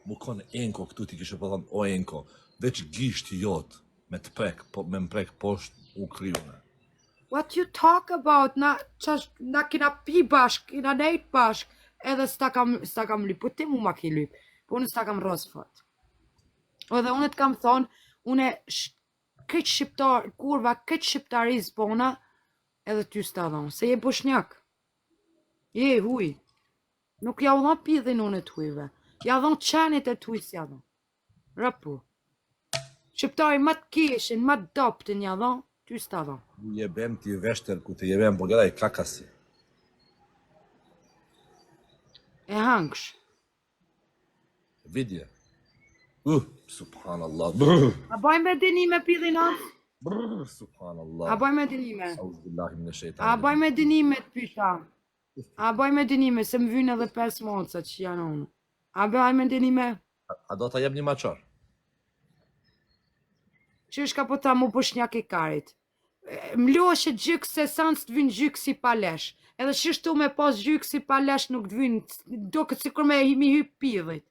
mu kon enko këtu ti kishe po thonë, o enko, veç gishti jot, me të prek, me më prek poshtë u kryune. What you talk about? Na kina pi bashk, kina nejt bashk, edhe s'ta kam lyp, po ti mu ma ki lyp, po unë s'ta kam ros fat. Edhe unë të kam thonë, unë këtë shqiptar, kurva, këtë shqiptariz bona, edhe ty s'ta dhonë, se je boshnjak. Je huj. Nuk ja u dhonë pidhin unë të hujve. Ja dhonë qenit e të huj s'ja dhonë. Rapu. Shqiptari ma të kishin, ma të doptin ja dhonë, ty s'ta dhonë. Jebem ti veshter ku të jebem burgera i kakasi. E hangsh. Vidje. Subhanallah. A baj me dinime pidhin atë? Subhanallah. A baj me dinime? Auzubillahi minash shaitanir A baj me dinime të pysha? A baj me dinime, se më vynë edhe 5 monca që janë unë. A baj me dinime? A do ta jep një maqar? Që është ka po ta mu boshnjak i karit? Mlosh e gjyk se sanë të vynë gjyk si palesh. Edhe shishtu me pas gjyk si palesh nuk të vynë, do këtë sikur me mi hyp pidhit.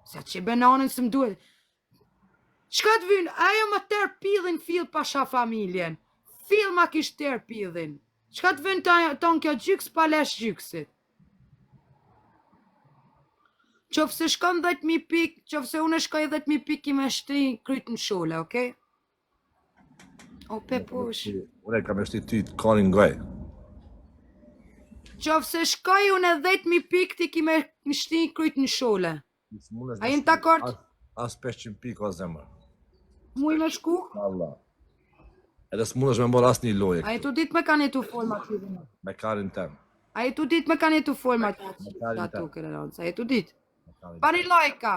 Se që benanën së më duhet. Shka të vynë, ajo më tërë pidhin fill pasha familjen. Fill ma kish tërë pidhin. Shka të vynë tonë kjo gjyks palesh gjyksit. Qofse shkon 10.000 pik, qofse unë shkoj 10.000 pik i me shtri kryt në shule, okej? O pe push. Unë e kam e shti ty të konin goj. Qofse shkoj unë 10.000 pik ti ki me shtri kryt në shule. A jenë të akord? As 500 pik o zemër. Muj me shku? Allah. Edhe s'mundesh me mbor as një loje. A jetu dit me kanë jetu forma të vidin? Me karin tem. A jetu dit me kanë jetu forma të ato kërëronës? A jetu dit? Pa një lajka.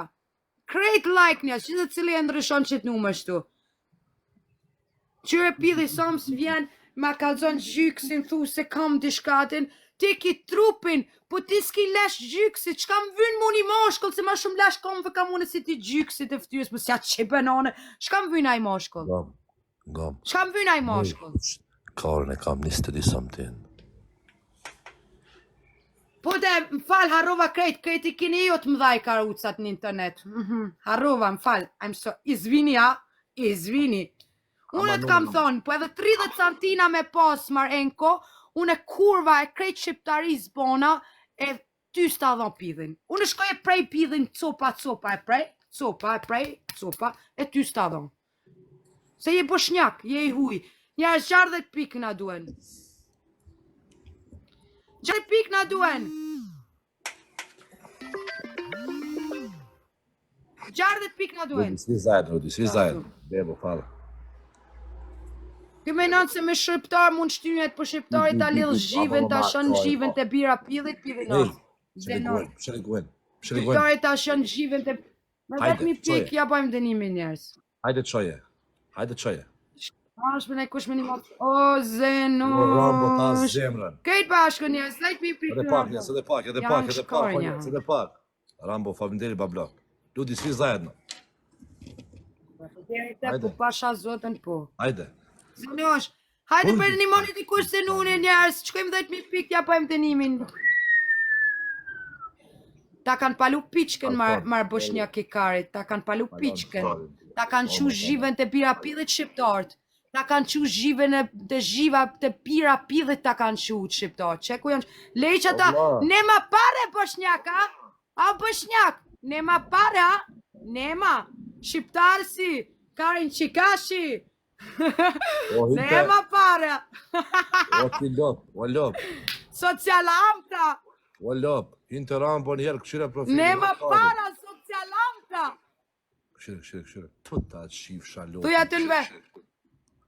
Krejt like një, që dhe cili e ndryshon që të numë shtu. Qyre pidhi sams vjen, ma kalzon gjyksin, thu se kam dishkatin, ti ki trupin, po ti s'ki lesh gjyksit, që kam vynë mu një moshkull, se ma shumë lesh komve kam une si ti gjyksit e ftyrës, po si atë që benone, që kam vynë aj moshkull? Gam. Që kam vynë aj moshkull? Karën e kam 20 something. Po dhe, m'fal, harrova krejt i kini jo të mdhaj karucat në internet. Harrova, m'fal, izvini, izvini. Unë të kam thonë, po edhe 30 santina me pas Marenko, unë e kurva e krejt shqiptaris bona, e ty s'ta dhon pidhin. Unë shkoj e prej pidhin, copa e prej, e ty s'ta dhon. Se je boshnjak, je i huj. Njerës 60 pik na duen. 60 pik na duen. 60 pik na duen. Svi zajedno. Bebo, fala. Këmë e nënë se me shqiptar mund shtynet, po shqiptari ta lidhë zhiven, ta shën zhiven të bira pidhit, pidhin nënë. Shëriguen. Shqiptari ta shën zhiven të... Me 10.000 pik, ja bajmë dënimi njerës. Hajde qoje. Ashme ne kush me një matë. O, zeno. Rambo ta zemrën. Kejt bashkë njerës, 10.000 pik. Edhe pak. Rambo, faminderi babla. Ljudi, svi zajedno. Te po pasha zotën po. Hajde. Zenosh, hajde për një monit i kush se nune njerës, qkojmë 10.000 pik, ja pojmë dënimin. Ta kanë palu piqken marë boshnjak i karit, ta kanë palu piqken. Ta kanë qu zhiven të bira pidhit shqiptarët. Ta kanë qu zhiven të zhiva të bira pidhit ta kanë qu shqiptarët. Që ku janë? Lej që ta, nema pare boshnjak, a? A boshnjak? Nema pare, a? Nema. Shqiptarë si, karin qikashi. Nema pare. O lop. Socialamta. O lop. Hinë të Rambo njerë këshire profilin. Nema para, socialamta. Këshire. Tuta shif shalot. Tuja të nve.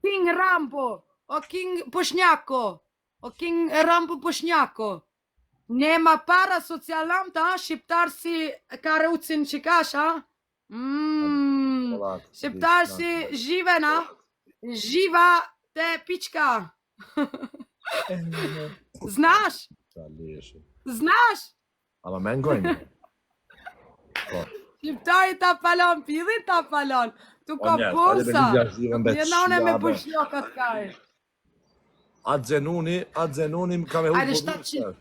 King Rambo. O King Poshnjako. O King Rambo Poshnjako. Nema para, socialamta, shqiptar si karucin qikash, a? Shqiptar si zhiven, a? Zhiva te piqka. Znash? Znash? Ama me ngojnë. Shqiptari ta palon, pidhin ta palon. Tu ka posa. Jenone me boshnjakat kare. Atë zenuni më ka me hu. Ajde 700.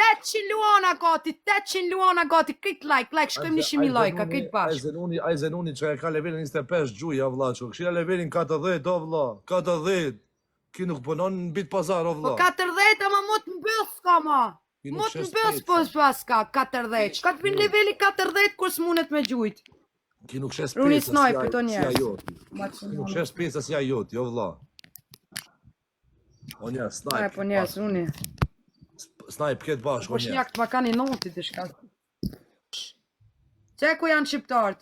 800 luana gati, 800 luana gati, krit like, shkojmë 100.000 like, krit bashkë. Ai Zenuni që ka levelin 25 gjuja vlla, që kishia levelin 40 o vlla, 40. Ki nuk punon në bit pazar o Po vlla. 40 ama mot mbës ka ma. Ki nuk Mot shes mbës pesa. pas ka 40. Çka të vin leveli 40 kur s'munet me gjujt. Ki nuk shes Runi pesa snoj, si piton si njerëz. ajo. Ki nuk shes pesa si ajo, jo vlla. O njerë, Ai snipe. po njerëz unë. Snipe këtë bashkë, Po o njerë. shnjak të makani noti të shka. Qe ku janë shqiptarët?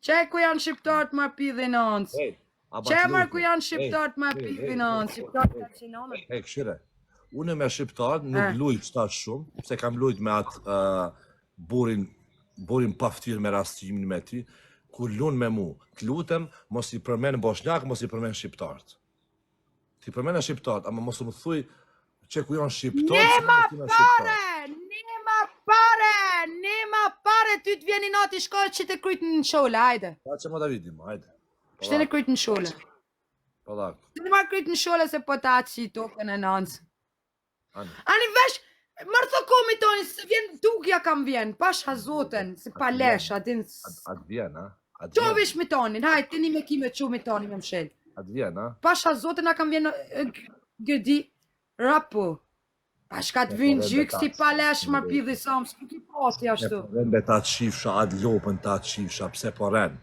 Qe ku janë shqiptarët ma pidhin ancë? Hey, a Qe batë marë luti. ku janë Hey, shqiptarët ma hey, pidhin hey, ancë? Shqiptarët janë qinonët. Hey, këshire, unë me shqiptar nuk lujt shtash shumë, se kam lujt me atë burin paftir me rastimin me ty, kur lun me mu, të lutem, mos i përmen boshnjak, mos i përmen shqiptarët. Ti përmen e shqiptarët, ama mos më thuj që ku janë shqiptarët, se më tina shqiptarët. Nema pare, ty të vjeni nati shkollë që të kryt në shole, hajde. Pa që më Davidi, ma, hajde. Që të në kryt në shole. Palak, Të në marë kryt në shole se po ta që i tokën e nancë. ani. Ani vesh, mërë të komi toni, se vjen dukja kam vjen, pasha zoten, se pa lesh, adin... Atë vjen, a? Atë Qo vjen, vesh me tonin, hajde, të një me kime qo me tonin me mshel. atë vjen, a? Pasha zoten a kam vjen gëdi, rapo. Pashka të vinë gjyk si pa lesh ma pidhi sam, s'ku ki pati ashtu. Rënbe ta të shifsha, atë lopën ta të shifsha, pse po ren?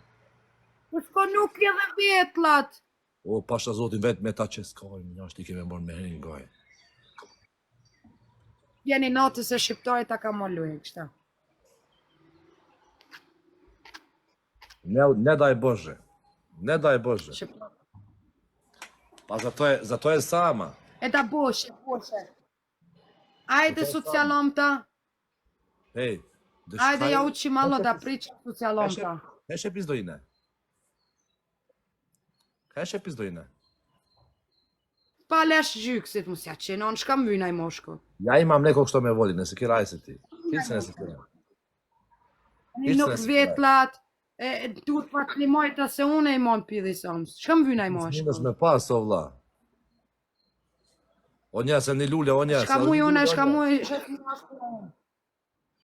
Po s'ko nuk je dhe vetlat. O, pasha zotin vetë me ta që s'kojnë, një është i keme morë me herin gaj. Jeni natës e shqiptarit a ka mollu e kështa. Ne daj Bože. Ne daj Bože. Shqiptar. Pa zato je sama. E da boshe. Ajde socialomta, Hej, ajde ja uči malo da priča socialomta. Heshe pizdojine. Heshe pizdojine. Pa lesh gjyksit mu s'ja qenon, shka myna i moshko. Ja imam neko kështo me voli, nëse kira se ti. Hilse nëse kira. Nuk vetlat, duhet pa të limojta se une i mon pidhi sams. Shka myna i Minës moshko. me pas, o vla. O njëse, një lulle, o njëse. Shka muj une, shka muj,